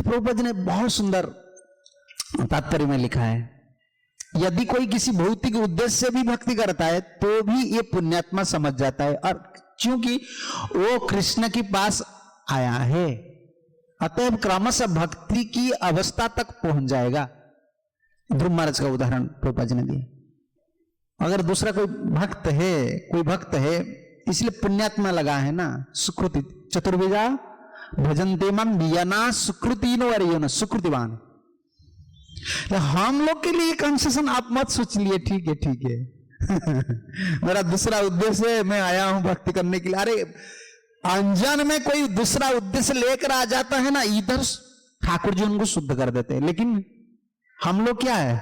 प्रभुपाद जी ने बहुत सुंदर तात्पर्य में लिखा है, यदि कोई किसी भौतिक उद्देश्य से भी भक्ति करता है तो भी ये पुण्यात्मा समझ जाता है, और क्योंकि वो कृष्ण के पास आया है अतएव क्रमशः भक्ति की अवस्था तक पहुंच जाएगा। ध्रुव महाराज का उदाहरण प्रभुपाद जी ने दिया। अगर दूसरा कोई भक्त है इसलिए पुण्यात्मा लगा है ना, सुकृति चतुर्विधा भजन्ते मां विजना सुकृतिनो वरियो सुकृतिवान। तो हम लोग के लिए कंसेशन आप मत सोच लिए, ठीक है ठीक है मेरा दूसरा उद्देश्य है, मैं आया हूं भक्ति करने के लिए। अरे अनजान में कोई दूसरा उद्देश्य लेकर आ जाता है ना, इधर ठाकुर जी उनको शुद्ध कर देते हैं। लेकिन हम लोग क्या है,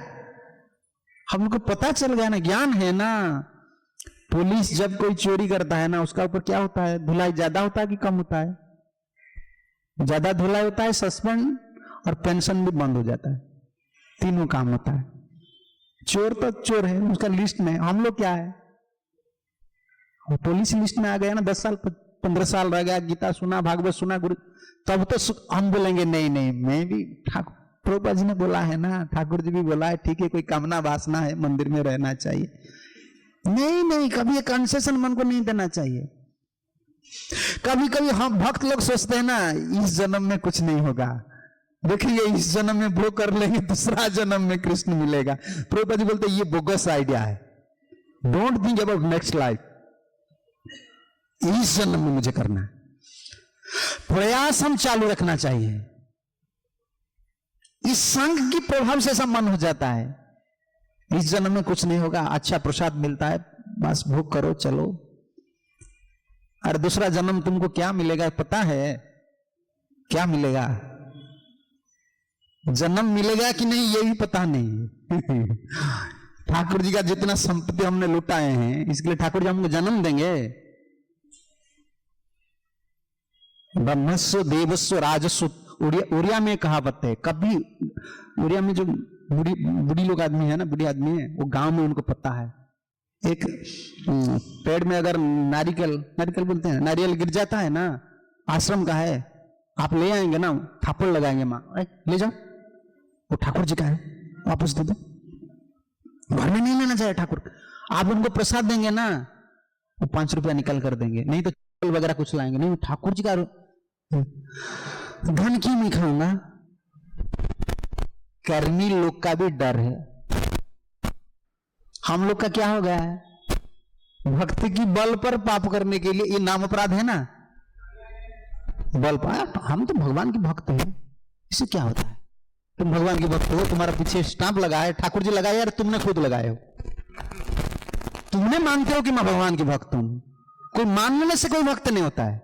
हम लोग को पता चल गया ना, ज्ञान है ना। पुलिस जब कोई चोरी करता है ना, उसका ऊपर क्या होता है, धुलाई ज्यादा होता है कि कम होता है? ज्यादा धुलाई होता है, सस्पेंड और पेंशन भी बंद हो जाता है, तीनों काम होता है। चोर तो चोर है, उसका लिस्ट में। हम लोग क्या है, वो पुलिस लिस्ट में आ गया ना, 10 साल 15 साल रह गया, गीता सुना, भागवत सुना, गुरु, तब तो हम बोलेंगे नहीं नहीं मैं भी, ठाकुर प्रभुपाद जी ने बोला है ना, ठाकुर जी भी बोला है, ठीक है कोई कामना वासना है मंदिर में रहना चाहिए। नहीं नहीं, कभी एक कंसेशन मन को नहीं देना चाहिए। कभी कभी हम भक्त लोग सोचते हैं ना इस जन्म में कुछ नहीं होगा, देखिए इस जन्म में वो कर लेंगे, दूसरा जन्म में कृष्ण मिलेगा। प्रभुपाद जी बोलते ये बोगस आइडिया है, don't think about next life, इस जन्म में मुझे करना है। प्रयास हम चालू रखना चाहिए। इस संघ की प्रभाव से ऐसा मन हो जाता है इस जन्म में कुछ नहीं होगा, अच्छा प्रसाद मिलता है, बस भोग करो चलो। और दूसरा जन्म तुमको क्या मिलेगा पता है? क्या मिलेगा, जन्म मिलेगा कि नहीं ये भी पता नहीं ठाकुर जी का जितना संपत्ति हमने लुटाए हैं, इसके लिए ठाकुर जी हमको जन्म देंगे? ब्रह्मस्व देवस्व राजस्व, उड़िया में कहावत है। कभी उड़िया में जो बूढ़ी लोग आदमी है ना, बूढ़ी आदमी है, वो गांव में उनको पता है, एक पेड़ में अगर नारियल बोलते हैं, नारियल गिर जाता है ना, आश्रम का है, आप ले आएंगे ना, थापड़ लगाएंगे, माँ ले जाओ, वो ठाकुर जी का है, वापस दे दो। घर में नहीं लेना चाहिए ठाकुर। आप उनको प्रसाद देंगे ना, वो 5 रुपया निकल कर देंगे, नहीं तो चावल वगैरह कुछ लाएंगे, नहीं ठाकुर जी का धन क्यों नहीं खाऊंगा? कर्मी लोग का भी डर है। हम लोग का क्या हो गया है, भक्ति की बल पर पाप करने के लिए, ये नाम अपराध है ना, बल पर। हम तो भगवान के भक्त हैं, इससे क्या होता है? तुम भगवान के भक्त हो, तुम्हारा पीछे स्टाम्प लगा है, ठाकुर जी लगाए, यार तुमने खुद लगाए हो, तुमने मानते हो कि मैं भगवान के भक्त हूं। कोई मानने से कोई भक्त नहीं होता है,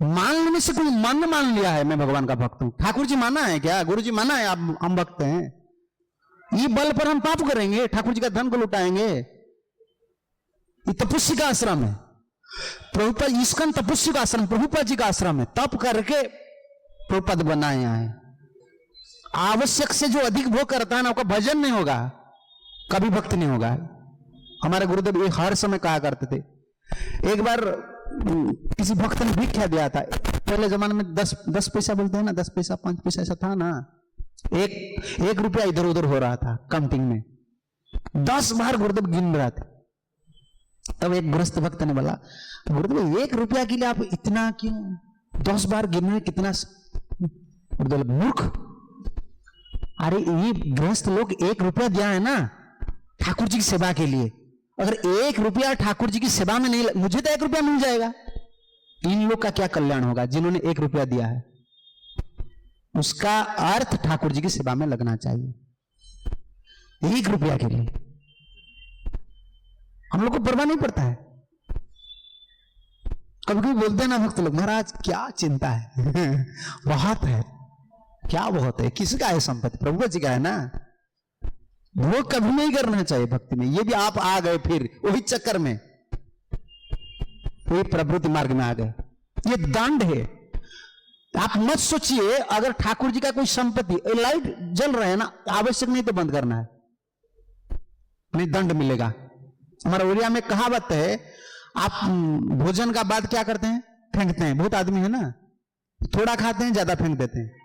मानने से कोई मन मान लिया है मैं भगवान का भक्त हूं। ठाकुर जी माना है क्या, गुरु जी माना है आप हम भक्त हैं, ये बल पर हम पाप करेंगे, ठाकुर जी का धन को लुटाएंगे। ये तपस्वी का आश्रम है, प्रभुपाद इसका तपस्वी का आश्रम, प्रभुपाद जी का आश्रम है, तप करके प्रभुपाद बनाए हैं। आवश्यक से जो अधिक भोग करता है ना, उसका भजन नहीं होगा, कभी भक्ति नहीं होगा। हमारे गुरुदेव ये हर समय कहा करते थे। एक बार किसी भक्त ने भिक्षा दिया था, पहले जमाने में 10 पैसा बोलते हैं ना, 10 पैसा 5 पैसा ऐसा था ना, एक रुपया इधर उधर हो रहा था काउंटिंग में, 10 बार गुरुदेव गिन रहा था। तब एक गृहस्थ भक्त ने बोला, गुरुदेव 1 रुपया के लिए आप इतना क्यों 10 बार गिन रहे, कितना? गुरुदेव मूर्ख, अरे ये गृहस्थ लोग 1 रुपया दिया है ना ठाकुर जी की सेवा के लिए, अगर 1 रुपया ठाकुर जी की सेवा में नहीं, मुझे तो 1 रुपया मिल जाएगा, इन लोग का क्या कल्याण होगा जिन्होंने 1 रुपया दिया है? उसका अर्थ ठाकुर जी की सेवा में लगना चाहिए। 1 रुपया के लिए हम लोग को परवाह नहीं पड़ता है। कभी कभी बोलते हैं ना भक्त लोग, महाराज क्या चिंता है बहुत है, क्या बहुत है, किसका है संपत्ति? प्रभु जी का है ना। वो कभी नहीं करना चाहिए भक्ति में। ये भी आप आ गए फिर वही चक्कर में, वही प्रवृत्ति मार्ग में आ गए, ये दंड है। आप मत सोचिए अगर ठाकुर जी का कोई संपत्ति, लाइट जल रहा है ना, आवश्यक नहीं तो बंद करना है, नहीं दंड मिलेगा। हमारा उड़िया में कहावत है, आप भोजन का बाद क्या करते हैं? फेंकते हैं। बहुत आदमी है ना, थोड़ा खाते हैं, ज्यादा फेंक देते हैं।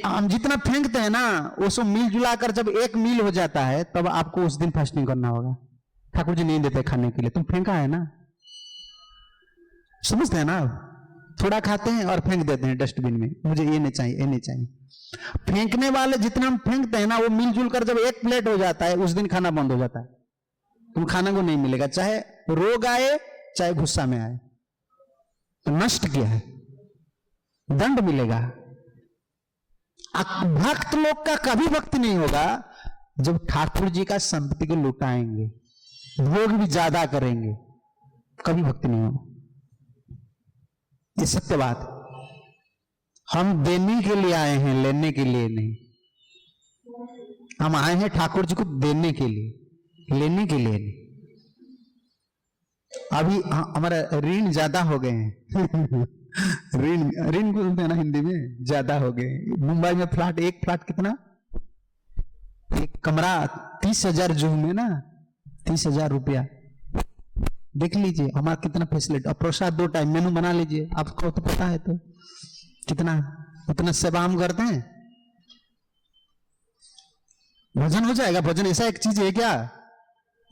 हम जितना फेंकते हैं ना, वो सब मिल जुलाकर जब एक मील हो जाता है, तब आपको उस दिन फास्टिंग करना होगा। ठाकुर जी नहीं देते खाने के लिए, तुम फेंका है ना, समझते हैं ना। थोड़ा खाते हैं और फेंक देते हैं डस्टबिन में, मुझे ये नहीं चाहिए, ये नहीं चाहिए। फेंकने वाले जितना हम फेंकते हैं ना, वो मिलजुल कर जब एक प्लेट हो जाता है, उस दिन खाना बंद हो जाता है। तुम खाने को नहीं मिलेगा, चाहे रोग आए चाहे गुस्सा में आए, तो नष्ट किया है, दंड मिलेगा। भक्त लोग का कभी भक्ति नहीं होगा जब ठाकुर जी का संपत्ति को लुटाएंगे, भोग भी ज्यादा करेंगे, कभी भक्ति नहीं होगा। ये सत्य बात। हम देने के लिए आए हैं, लेने के लिए नहीं। हम आए हैं ठाकुर जी को देने के लिए, लेने के लिए नहीं। अभी हमारा ऋण ज्यादा हो गए हैं ऋण बोलते हैं ना हिंदी में, ज्यादा हो गए। मुंबई में फ्लैट, एक फ्लैट कितना, एक कमरा 30,000 जूह में ना, 30,000 रुपया। देख लीजिए हमारा कितना फैसिलिटी। और प्रसाद 2 टाइम मेनू बना लीजिए, आपको तो पता है तो कितना, उतना सेवा हम करते हैं। भजन हो जाएगा। भजन ऐसा एक चीज है क्या,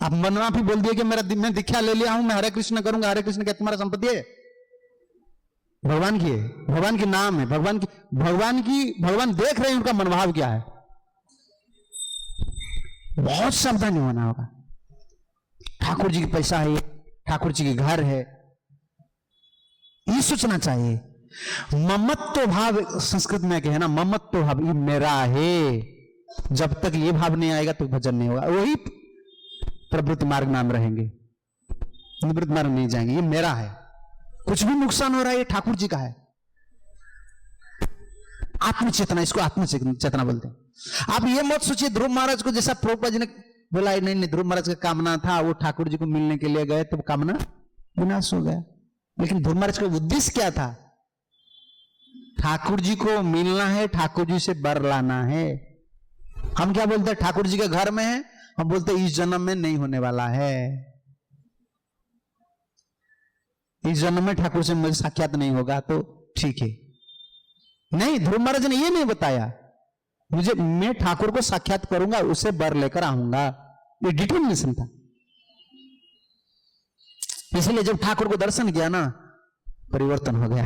आप मनवा भी बोल दिए कि मैं दीक्षा ले लिया हूं, मैं हरे कृष्ण करूंगा, हरे कृष्ण क्या तुम्हारा संपत्ति है? भगवान की है, भगवान के नाम है, भगवान देख रहे हैं उनका मनोभाव क्या है। बहुत सावधानी होना होगा। ठाकुर जी की पैसा है, ठाकुर जी के घर है, ये सोचना चाहिए। ममत्व भाव संस्कृत में क्या है ना, ममत्व भाव, ये मेरा है। जब तक ये भाव नहीं आएगा तो भजन नहीं होगा। वही प्रवृत्ति मार्ग नाम रहेंगे, निवृत्त मार्ग नहीं जाएंगे। ये मेरा है, कुछ भी नुकसान हो रहा है ये ठाकुर जी का है। आत्मचेतना, इसको आत्मचेतना बोलते हैं। आप ये मत सोचिए ध्रुव महाराज को जैसा प्रभुपाद जी ने बोला, नहीं ध्रुव महाराज का कामना था, वो ठाकुर जी को मिलने के लिए गए तो कामना विनाश हो गया। लेकिन ध्रुव महाराज का उद्देश्य क्या था? ठाकुर जी को मिलना है, ठाकुर जी से वर लाना है। हम क्या बोलते हैं, ठाकुर जी के घर में है, हम बोलते हैं इस जन्म में नहीं होने वाला है, इस जन्म में ठाकुर से मुझे साक्षात नहीं होगा तो ठीक है। नहीं, ध्रुव महाराज ने ये नहीं बताया, मैं ठाकुर को साक्षात करूंगा, उसे वर लेकर आऊंगा। ये डिटर्मिनेशन था। इसलिए जब ठाकुर को दर्शन किया ना, परिवर्तन हो गया।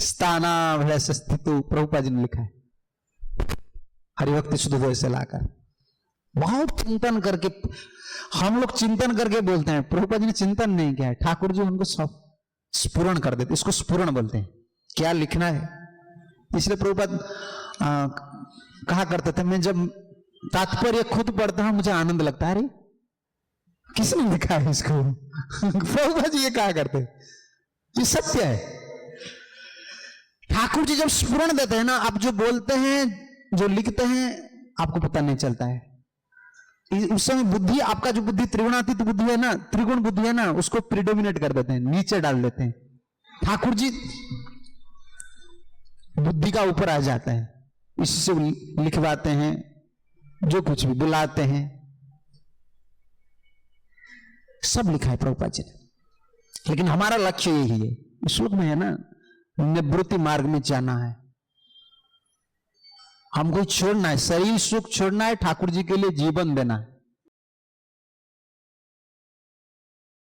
स्थाना वैसे स्थितु, प्रभुपाद जी ने लिखा है, हरिभक्ति शुद्ध से लाकर। बहुत चिंतन करके, हम लोग चिंतन करके बोलते हैं, प्रभुपाद जी ने चिंतन नहीं किया है। ठाकुर जी उनको सब स्फुरण कर देते, इसको स्फुरण बोलते हैं। क्या लिखना है, इसलिए प्रभुपाद कहा करते थे, मैं जब तात्पर्य खुद पढ़ता हूं मुझे आनंद लगता है। अरे किसने लिखा है इसको? प्रभुपाद जी ये कहा करते, ये सत्य है। ठाकुर जी जब स्फुरण देते हैं ना, आप जो बोलते हैं, जो लिखते हैं, आपको पता नहीं चलता है। उस समय बुद्धि, आपका जो बुद्धि त्रिगुणातीत बुद्धि है ना, त्रिगुण बुद्धि है ना, उसको प्रिडोमिनेट कर देते हैं, नीचे डाल देते हैं। ठाकुर जी बुद्धि का ऊपर आ जाता है, इससे लिखवाते हैं, जो कुछ भी बुलाते हैं, सब लिखा है प्रभुपाद जी ने। लेकिन हमारा लक्ष्य यही है, इस श्लोक में है ना, निवृत्ति मार्ग में जाना है, हमको छोड़ना है, शरीर सुख छोड़ना है, ठाकुर जी के लिए जीवन देना है।